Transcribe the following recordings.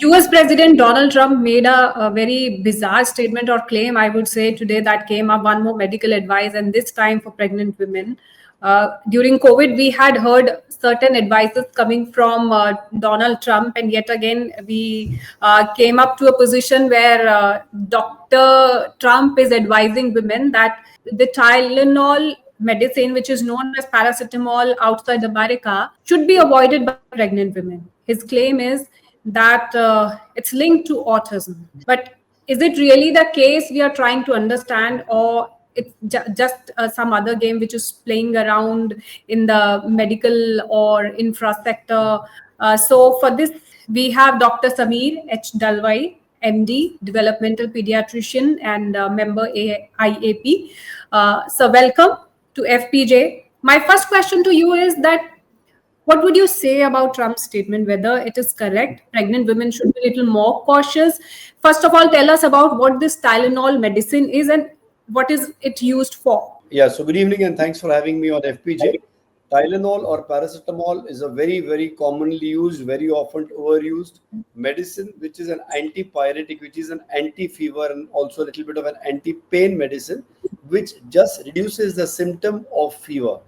US President Donald Trump made a very bizarre statement or claim, I would say, today that came up one more medical advice, and this time for pregnant women. During COVID, we had heard certain advices coming from Donald Trump, and yet again, we came up to a position where Dr. Trump is advising women that the Tylenol medicine, which is known as paracetamol outside America, should be avoided by pregnant women. His claim is that it's linked to autism. But is it really the case we are trying to understand, or it's just some other game which is playing around in the medical or infra sector? So for this, we have Dr. Samir H. Dalwai, MD, developmental pediatrician and member IAP. So welcome to FPJ. My first question to you is that what would you say about Trump's statement, whether it is correct? Pregnant women should be a little more cautious. First of all, tell us about what this Tylenol medicine is and what is it used for? Yeah, so good evening and thanks for having me on FPJ. Tylenol or paracetamol is a very, very commonly used, very often overused medicine, which is an antipyretic, which is an anti-fever and also a little bit of an anti-pain medicine, which just reduces the symptom of fever.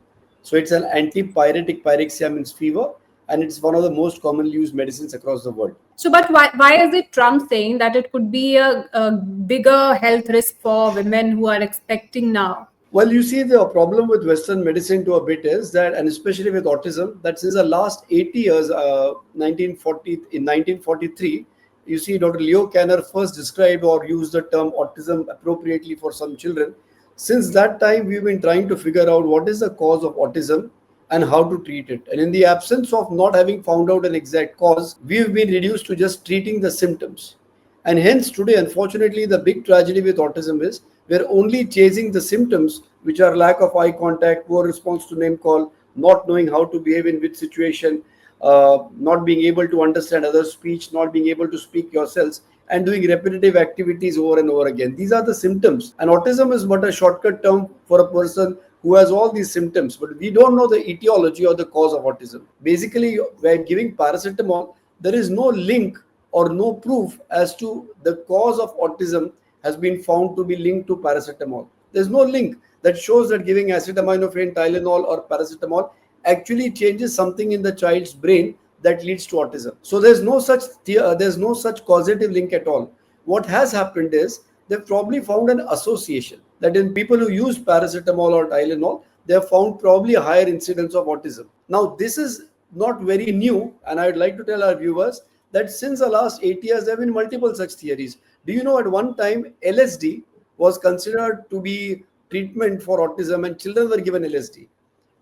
So it's an antipyretic, pyrexia means fever, and it's one of the most commonly used medicines across the world. So, but why is it Trump saying that it could be a bigger health risk for women who are expecting now? Well, you see, the problem with Western medicine to a bit is that, and especially with autism, that since the last 80 years, 1943, you see, Dr. Leo Kanner first described or used the term autism appropriately for some children. Since that time, we've been trying to figure out what is the cause of autism and how to treat it. And in the absence of not having found out an exact cause, we've been reduced to just treating the symptoms. And hence today, unfortunately, the big tragedy with autism is we're only chasing the symptoms, which are lack of eye contact, poor response to name call, not knowing how to behave in which situation, not being able to understand other speech, not being able to speak yourselves, and doing repetitive activities over and over again. These are the symptoms. And autism is but a shortcut term for a person who has all these symptoms, but we don't know the etiology or the cause of autism. Basically, by giving paracetamol, there is no link or no proof as to the cause of autism has been found to be linked to paracetamol. There's no link that shows that giving acetaminophen, Tylenol or paracetamol actually changes something in the child's brain that leads to autism. So there's no such causative link at all. What has happened is they've probably found an association that in people who use paracetamol or Tylenol, they have found probably a higher incidence of autism. Now, this is not very new, and I would like to tell our viewers that since the last 8 years, there have been multiple such theories. Do you know at one time, LSD was considered to be treatment for autism and children were given LSD?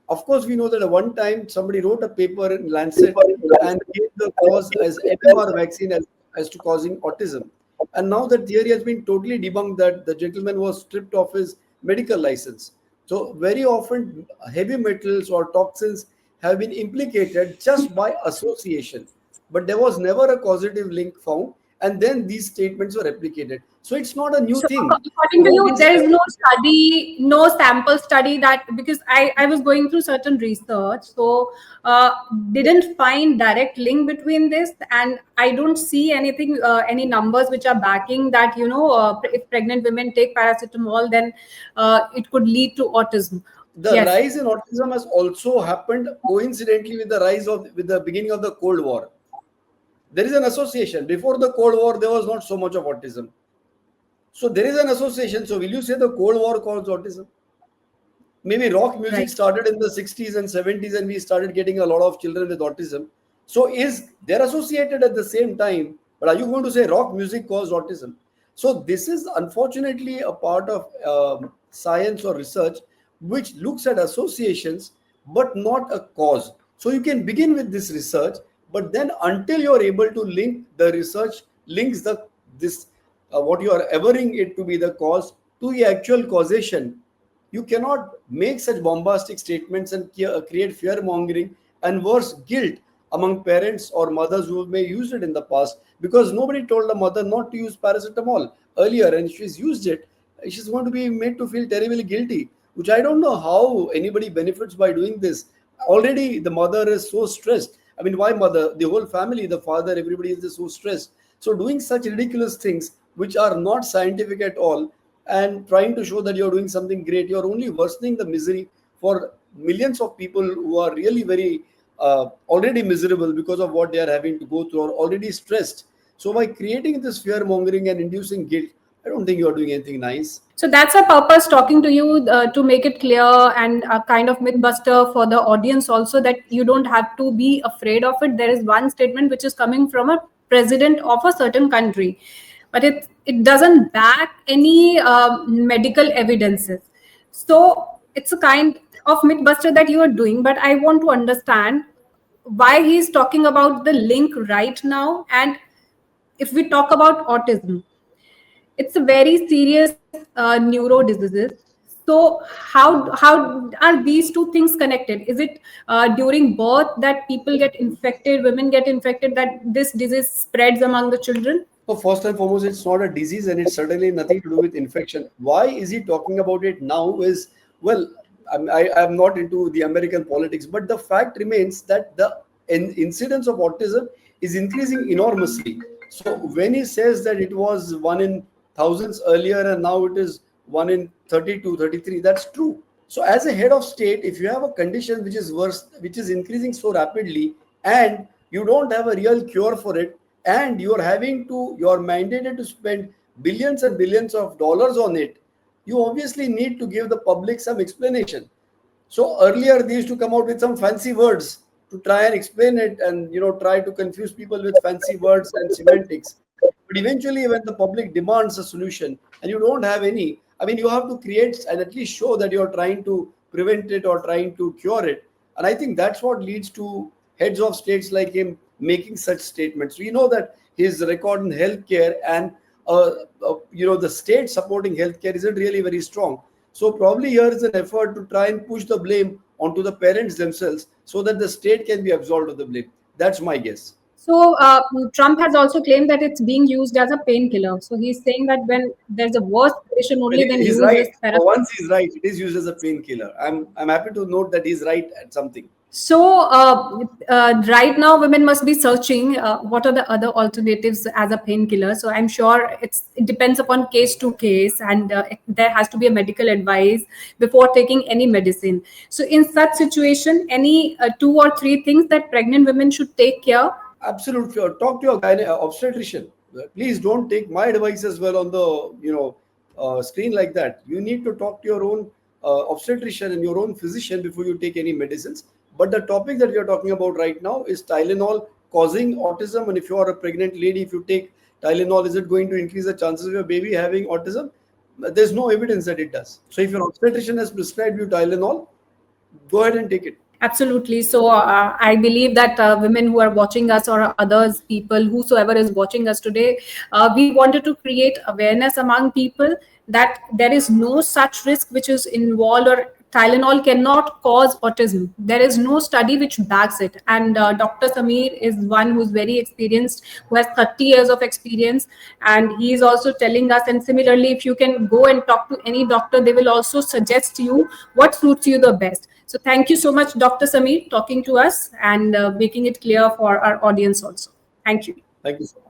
Of course, we know that at one time, somebody wrote a paper in Lancet and gave the cause as MMR vaccine as to causing autism. And now that theory has been totally debunked, that the gentleman was stripped of his medical license. So very often, heavy metals or toxins have been implicated just by association. But there was never a causative link found, and then these statements were replicated. So it's not a new So thing. according to you, there is no study, no sample study that, because I was going through certain research, so didn't find direct link between this, and I don't see anything, any numbers which are backing that, if pregnant women take paracetamol, then it could lead to autism. The Yes. rise in autism has also happened coincidentally with the beginning of the Cold War. There is an association. Before the Cold War, there was not so much of autism. So there is an association. So will you say the Cold War caused autism? Maybe rock music Right. started in the 60s and 70s and we started getting a lot of children with autism. So they're associated at the same time, but are you going to say rock music caused autism? So this is unfortunately a part of science or research which looks at associations but not a cause. So you can begin with this research, but then until you're able to link the research links what you are averring it to be the cause to the actual causation, you cannot make such bombastic statements and create fear mongering and worse, guilt among parents or mothers who may use it in the past, because nobody told the mother not to use paracetamol earlier, and she's used it. She's going to be made to feel terribly guilty, which I don't know how anybody benefits by doing this. Already the mother is so stressed. I mean, why mother? The whole family, the father, everybody is just so stressed. So doing such ridiculous things which are not scientific at all, and trying to show that you're doing something great, you're only worsening the misery for millions of people who are really very already miserable because of what they are having to go through, or already stressed. So by creating this fear mongering and inducing guilt, I don't think you're doing anything nice. So that's a purpose talking to you to make it clear and a kind of myth buster for the audience also, that you don't have to be afraid of it. There is one statement which is coming from a president of a certain country, but it doesn't back any medical evidences. So it's a kind of myth buster that you are doing, but I want to understand why he's talking about the link right now. And if we talk about autism, it's a very serious neuro diseases. So how are these two things connected? Is it during birth that people get infected, women get infected, that this disease spreads among the children? So first and foremost, it's not a disease, and it's certainly nothing to do with infection. Why is he talking about it now? Is, well, I'm not into the American politics, but the fact remains that the incidence of autism is increasing enormously. So when he says that it was one in thousands earlier and now it is one in 32, 33, that's true. So as a head of state, if you have a condition which is worse, which is increasing so rapidly, and you don't have a real cure for it, and you're mandated to spend billions and billions of dollars on it, you obviously need to give the public some explanation. So earlier they used to come out with some fancy words to try and explain it, and try to confuse people with fancy words and semantics. But eventually, when the public demands a solution and you don't have any, I mean, you have to create and at least show that you're trying to prevent it or trying to cure it. And I think that's what leads to heads of states like him making such statements. We know that his record in healthcare and the state supporting healthcare isn't really very strong. So probably here is an effort to try and push the blame onto the parents themselves so that the state can be absolved of the blame. That's my guess. So Trump has also claimed that it's being used as a painkiller. So he's saying that when there's a worse condition, Well, only then he's use right. this For paracetamol. once, he's right. It is used as a painkiller. I'm happy to note that he's right at something. So right now, women must be searching what are the other alternatives as a painkiller. So I'm sure it depends upon case to case, and there has to be a medical advice before taking any medicine. So in such situation, any two or three things that pregnant women should take care. Absolutely. Talk to your obstetrician. Please don't take my advice as well on the screen like that. You need to talk to your own obstetrician and your own physician before you take any medicines. But the topic that we are talking about right now is Tylenol causing autism. And if you are a pregnant lady, if you take Tylenol, is it going to increase the chances of your baby having autism? There's no evidence that it does. So if your obstetrician has prescribed you Tylenol, go ahead and take it. Absolutely. So I believe that women who are watching us, or others, people, whosoever is watching us today, we wanted to create awareness among people that there is no such risk which is involved, or Tylenol cannot cause autism. There is no study which backs it. And Dr. Samir is one who's very experienced, who has 30 years of experience. And he is also telling us, and similarly, if you can go and talk to any doctor, they will also suggest you what suits you the best. So thank you so much, Dr. Samir, talking to us and making it clear for our audience also. Thank you. Thank you so much.